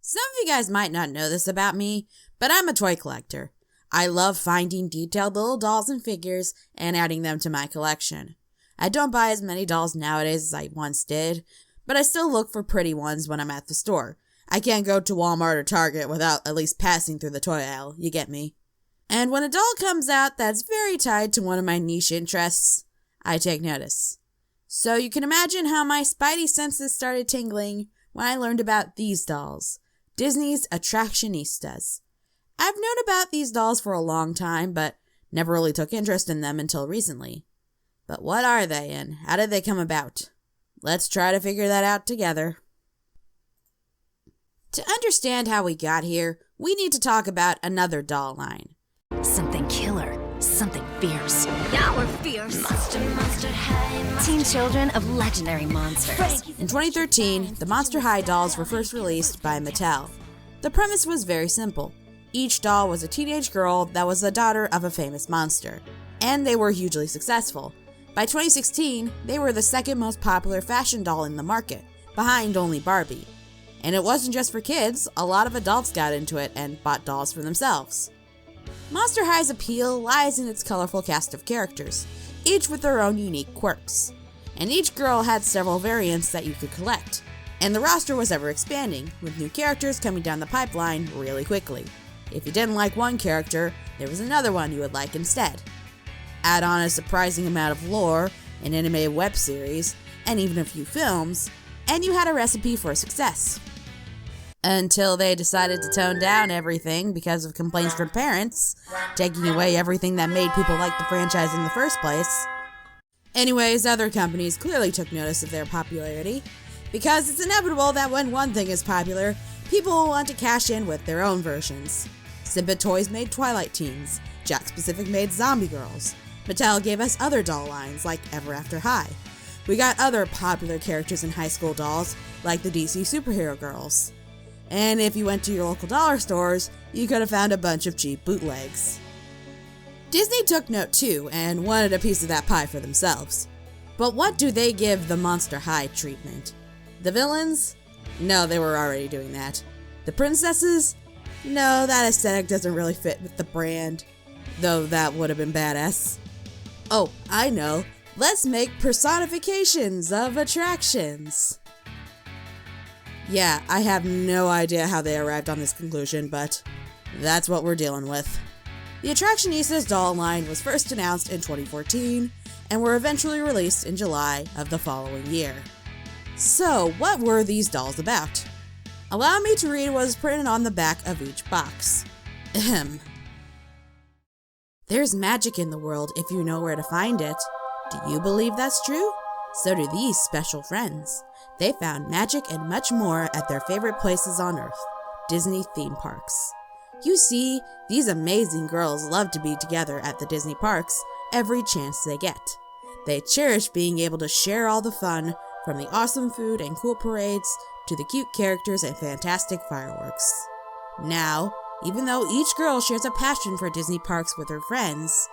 Some of you guys might not know this about me, but I'm a toy collector. I love finding detailed little dolls and figures and adding them to my collection. I don't buy as many dolls nowadays as I once did, but I still look for pretty ones when I'm at the store. I can't go to Walmart or Target without at least passing through the toy aisle, you get me? And when a doll comes out that's very tied to one of my niche interests, I take notice. So you can imagine how my spidey senses started tingling when I learned about these dolls, Disney's Attractionistas. I've known about these dolls for a long time, but never really took interest in them until recently. But what are they and how did they come about? Let's try to figure that out together. To understand how we got here, we need to talk about another doll line. Something killer, something fierce. Yeah, we're fierce. Monster High. Teen children of legendary monsters. In 2013, the Monster High dolls were first released by Mattel. The premise was very simple. Each doll was a teenage girl that was the daughter of a famous monster, and they were hugely successful. By 2016, they were the second most popular fashion doll in the market, behind only Barbie. And it wasn't just for kids, a lot of adults got into it and bought dolls for themselves. Monster High's appeal lies in its colorful cast of characters, each with their own unique quirks. And each girl had several variants that you could collect. And the roster was ever expanding, with new characters coming down the pipeline really quickly. If you didn't like one character, there was another one you would like instead. Add on a surprising amount of lore, an animated web series, and even a few films, and you had a recipe for success. Until they decided to tone down everything because of complaints from parents, taking away everything that made people like the franchise in the first place. Anyways, other companies clearly took notice of their popularity, because it's inevitable that when one thing is popular, people will want to cash in with their own versions. Simba Toys made Twilight Teens, Jakks Pacific made Zombie Girls. Mattel gave us other doll lines like Ever After High. We got other popular characters in high school dolls like the DC Superhero Girls. And if you went to your local dollar stores, you could have found a bunch of cheap bootlegs. Disney took note too and wanted a piece of that pie for themselves. But what do they give the Monster High treatment? The villains? No, they were already doing that. The princesses? No, that aesthetic doesn't really fit with the brand, though that would have been badass. Oh, I know. Let's make personifications of attractions. Yeah, I have no idea how they arrived on this conclusion, but that's what we're dealing with. The Attractionistas doll line was first announced in 2014 and were eventually released in July of the following year. So, what were these dolls about? Allow me to read what is printed on the back of each box. Ahem. There's magic in the world if you know where to find it. Do you believe that's true? So do these special friends. They found magic and much more at their favorite places on Earth, Disney theme parks. You see, these amazing girls love to be together at the Disney parks every chance they get. They cherish being able to share all the fun, from the awesome food and cool parades to the cute characters and fantastic fireworks. Now, even though each girl shares a passion for Disney parks with her friends,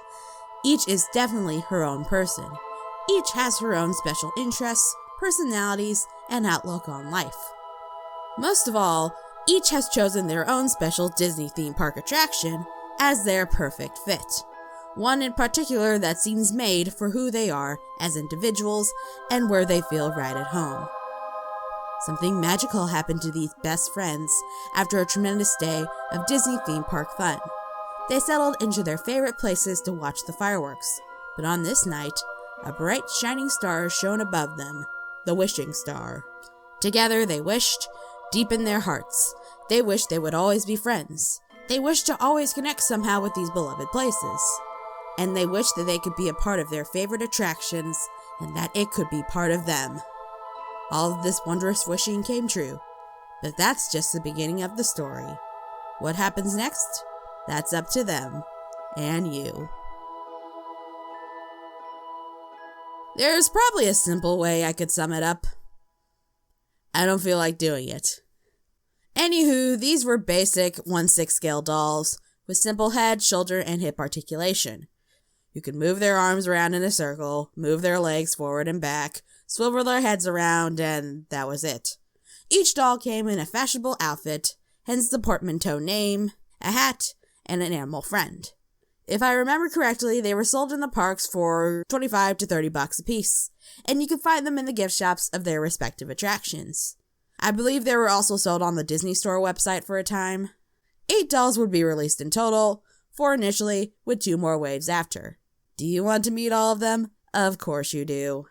each is definitely her own person. Each has her own special interests, personalities, and outlook on life. Most of all, each has chosen their own special Disney theme park attraction as their perfect fit. One in particular that seems made for who they are as individuals and where they feel right at home. Something magical happened to these best friends after a tremendous day of Disney theme park fun. They settled into their favorite places to watch the fireworks, but on this night, a bright shining star shone above them, the wishing star. Together they wished, deep in their hearts. They wished they would always be friends. They wished to always connect somehow with these beloved places. And they wished that they could be a part of their favorite attractions, and that it could be part of them. All of this wondrous wishing came true, but that's just the beginning of the story. What happens next? That's up to them, and you. There's probably a simple way I could sum it up. I don't feel like doing it. Anywho, these were basic 1/6 scale dolls with simple head, shoulder, and hip articulation. You could move their arms around in a circle, move their legs forward and back, swivel their heads around, and that was it. Each doll came in a fashionable outfit, hence the portmanteau name, a hat, and an animal friend. If I remember correctly, they were sold in the parks for $25 to $30 a piece, and you can find them in the gift shops of their respective attractions. I believe they were also sold on the Disney Store website for a time. 8 dolls would be released in total, 4 initially, with 2 more waves after. Do you want to meet all of them? Of course you do.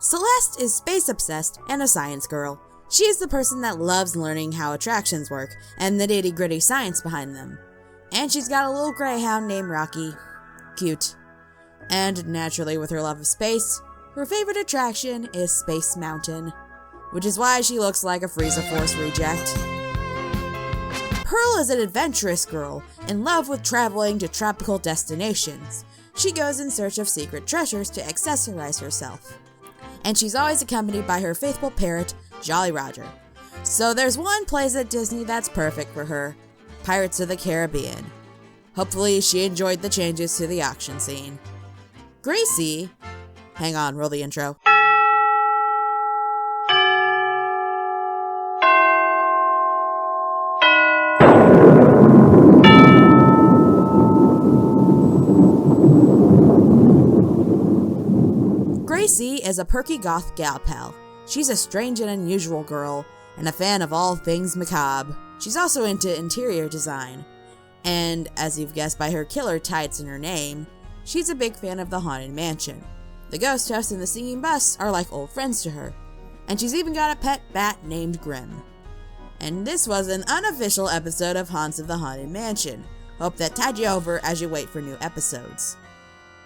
Celeste is space obsessed and a science girl. She is the person that loves learning how attractions work and the nitty-gritty science behind them. And she's got a little greyhound named Rocky. Cute. And naturally, with her love of space, her favorite attraction is Space Mountain, which is why she looks like a Frieza Force reject. Pearl is an adventurous girl in love with traveling to tropical destinations. She goes in search of secret treasures to accessorize herself. And she's always accompanied by her faithful parrot, Jolly Roger. So there's one place at Disney that's perfect for her: Pirates of the Caribbean. Hopefully she enjoyed the changes to the auction scene. Gracie... Hang on, roll the intro. Gracie is a perky goth gal pal. She's a strange and unusual girl, and a fan of all things macabre. She's also into interior design. And, as you've guessed by her killer tights in her name, she's a big fan of the Haunted Mansion. The ghost house and the singing bus are like old friends to her. And she's even got a pet bat named Grim. And this was an unofficial episode of Haunts of the Haunted Mansion. Hope that tied you over as you wait for new episodes.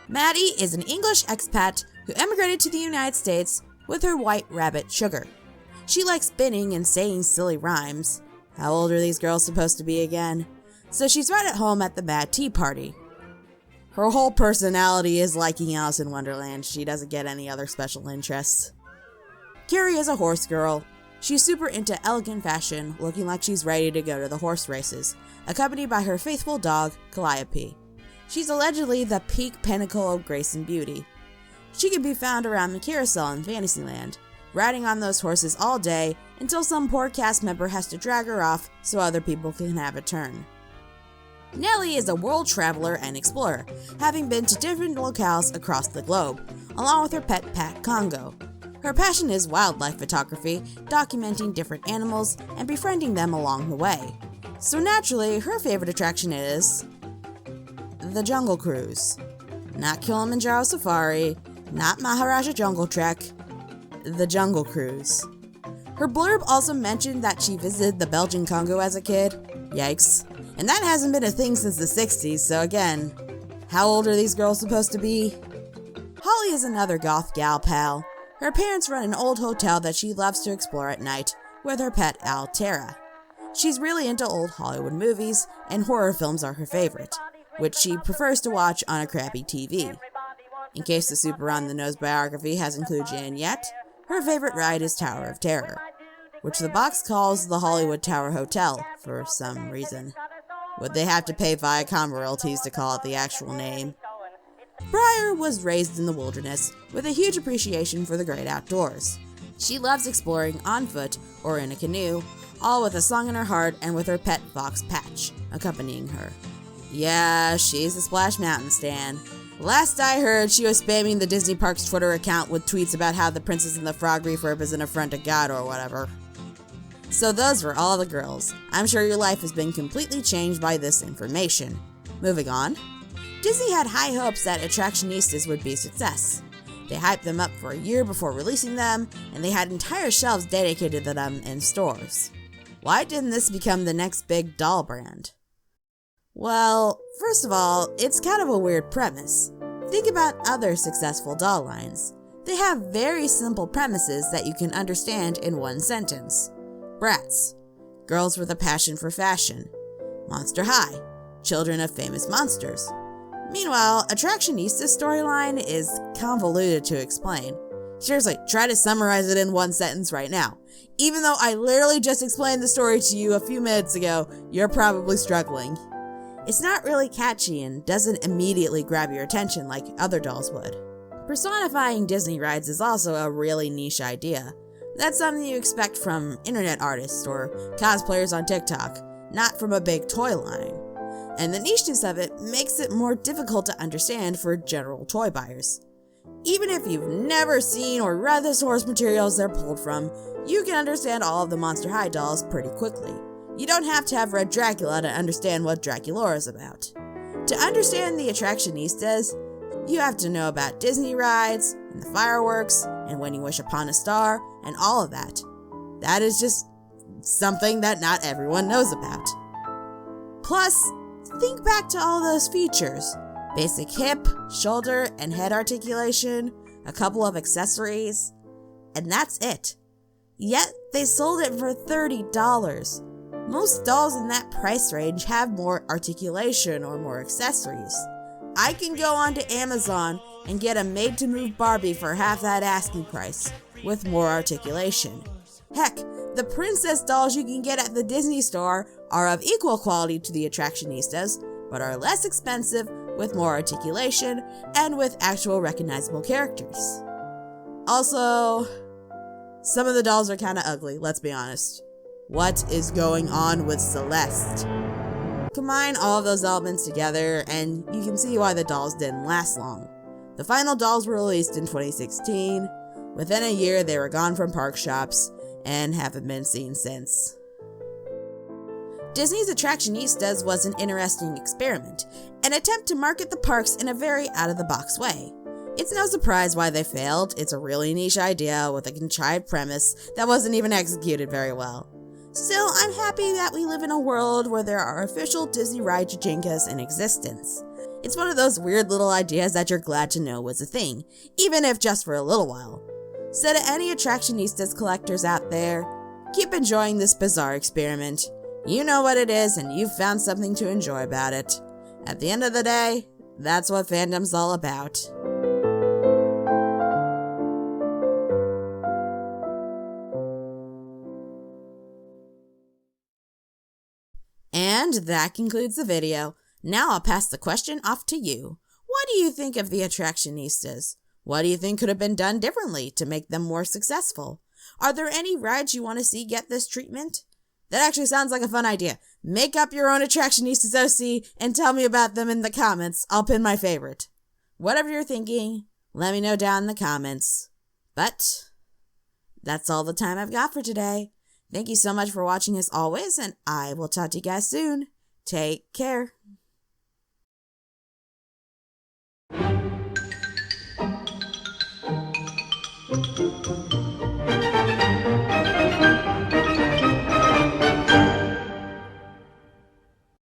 Maddie is an English expat who emigrated to the United States with her white rabbit Sugar. She likes spinning and saying silly rhymes. How old are these girls supposed to be again? So she's right at home at the Mad Tea Party. Her whole personality is liking Alice in Wonderland. She doesn't get any other special interests. Carrie is a horse girl. She's super into elegant fashion, looking like she's ready to go to the horse races, accompanied by her faithful dog, Calliope. She's allegedly the peak pinnacle of grace and beauty. She can be found around the carousel in Fantasyland, riding on those horses all day until some poor cast member has to drag her off so other people can have a turn. Nellie is a world traveler and explorer, having been to different locales across the globe, along with her pet Pat Congo. Her passion is wildlife photography, documenting different animals and befriending them along the way. So naturally, her favorite attraction is the Jungle Cruise. Not Kilimanjaro Safari, not Maharaja Jungle Trek, the Jungle Cruise. Her blurb also mentioned that she visited the Belgian Congo as a kid. Yikes. And that hasn't been a thing since the 60s, so again, how old are these girls supposed to be? Holly is another goth gal pal. Her parents run an old hotel that she loves to explore at night with her pet owl Tara. She's really into old Hollywood movies, and horror films are her favorite, which she prefers to watch on a crappy TV. In case the super on the nose biography hasn't clued you in yet, her favorite ride is Tower of Terror, which the box calls the Hollywood Tower Hotel for some reason. Would they have to pay Viacom royalties to call it the actual name? Briar was raised in the wilderness with a huge appreciation for the great outdoors. She loves exploring on foot or in a canoe, all with a song in her heart and with her pet fox Patch accompanying her. Yeah, she's a Splash Mountain stan. Last I heard, she was spamming the Disney Parks Twitter account with tweets about how the Princess and the Frog refurb is an affront to God or whatever. So those were all the girls. I'm sure your life has been completely changed by this information. Moving on. Disney had high hopes that Attractionistas would be a success. They hyped them up for a year before releasing them, and they had entire shelves dedicated to them in stores. Why didn't this become the next big doll brand? Well, first of all, it's kind of a weird premise. Think about other successful doll lines. They have very simple premises that you can understand in one sentence. Bratz, girls with a passion for fashion. Monster High, children of famous monsters. Meanwhile, Attractionista's storyline is convoluted to explain. Seriously, try to summarize it in one sentence right now. Even though I literally just explained the story to you a few minutes ago, you're probably struggling. It's not really catchy and doesn't immediately grab your attention like other dolls would. Personifying Disney rides is also a really niche idea. That's something you expect from internet artists or cosplayers on TikTok, not from a big toy line. And the nicheness of it makes it more difficult to understand for general toy buyers. Even if you've never seen or read the source materials they're pulled from, you can understand all of the Monster High dolls pretty quickly. You don't have to have read Dracula to understand what Draculaura is about. To understand the Attractionistas, you have to know about Disney rides, and the fireworks, and When You Wish Upon a Star, and all of that. That is just something that not everyone knows about. Plus, think back to all those features. Basic hip, shoulder, and head articulation, a couple of accessories, and that's it. Yet, they sold it for $30. Most dolls in that price range have more articulation or more accessories. I can go onto Amazon and get a made-to-move Barbie for half that asking price, with more articulation. Heck, the princess dolls you can get at the Disney store are of equal quality to the Attractionistas, but are less expensive, with more articulation, and with actual recognizable characters. Also, some of the dolls are kinda ugly, let's be honest. What is going on with Celeste? Combine all of those elements together, and you can see why the dolls didn't last long. The final dolls were released in 2016. Within a year, they were gone from park shops, and haven't been seen since. Disney's Attractionistas was an interesting experiment, an attempt to market the parks in a very out-of-the-box way. It's no surprise why they failed. It's a really niche idea with a contrived premise that wasn't even executed very well. Still, I'm happy that we live in a world where there are official Disney ride Jajinkas in existence. It's one of those weird little ideas that you're glad to know was a thing, even if just for a little while. So to any Attractionistas collectors out there, keep enjoying this bizarre experiment. You know what it is, and you've found something to enjoy about it. At the end of the day, that's what fandom's all about. And that concludes the video. Now I'll pass the question off to you. What do you think of the Attractionistas? What do you think could have been done differently to make them more successful? Are there any rides you want to see get this treatment? That actually sounds like a fun idea. Make up your own Attractionistas OC and tell me about them in the comments. I'll pin my favorite. Whatever you're thinking, let me know down in the comments. But that's all the time I've got for today. Thank you so much for watching as always, and I will talk to you guys soon. Take care. Thank you.